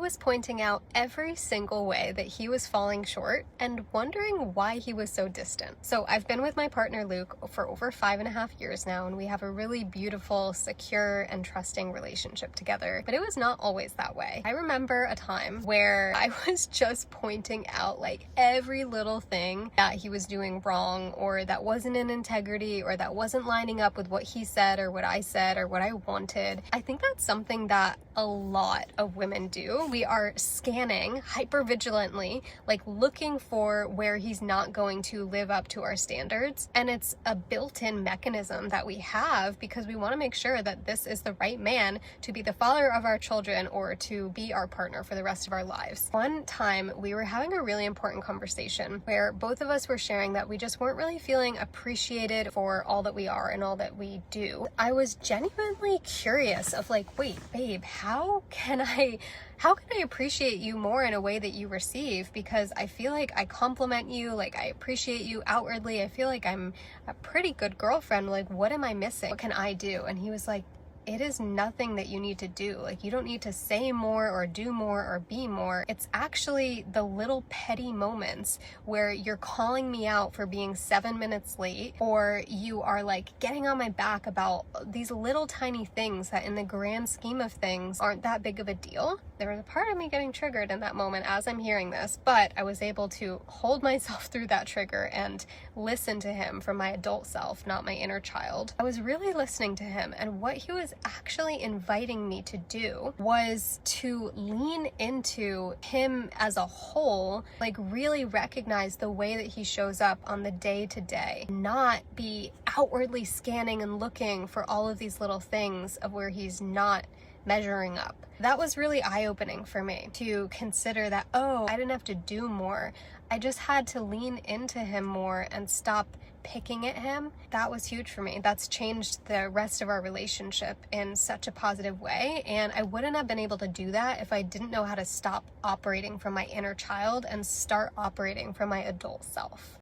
was pointing out every single way that he was falling short and wondering why he was so distant. So I've been with my partner Luke for over 5.5 years now, and we have a really beautiful, secure, and trusting relationship together. But it was not always that way. I remember a time where I was just pointing out like every little thing that he was doing wrong, or that wasn't in integrity, or that wasn't lining up with what he said or what I said or what I wanted. I think that's something that a lot of women do. We are scanning hypervigilantly, like looking for where he's not going to live up to our standards. And it's a built-in mechanism that we have because we want to make sure that this is the right man to be the father of our children or to be our partner for the rest of our lives. One time we were having a really important conversation where both of us were sharing that we just weren't really feeling appreciated for all that we are and all that we do. I was genuinely curious of like, wait, babe, how can I appreciate you more in a way that you receive? Because I feel like I compliment you, like I appreciate you outwardly. I feel like I'm a pretty good girlfriend. Like, what am I missing? What can I do? And he was like, it is nothing that you need to do. Like, you don't need to say more or do more or be more. It's actually the little petty moments where you're calling me out for being 7 minutes late, or you are like getting on my back about these little tiny things that in the grand scheme of things aren't that big of a deal. There was a part of me getting triggered in that moment as I'm hearing this, but I was able to hold myself through that trigger and listen to him from my adult self, not my inner child. I was really listening to him, and what he was actually inviting me to do was to lean into him as a whole, like really recognize the way that he shows up on the day to day, not be outwardly scanning and looking for all of these little things of where he's not measuring up. That was really eye-opening for me to consider that, oh, I didn't have to do more. I just had to lean into him more and stop picking at him. That was huge for me. That's changed the rest of our relationship in such a positive way. And I wouldn't have been able to do that if I didn't know how to stop operating from my inner child and start operating from my adult self.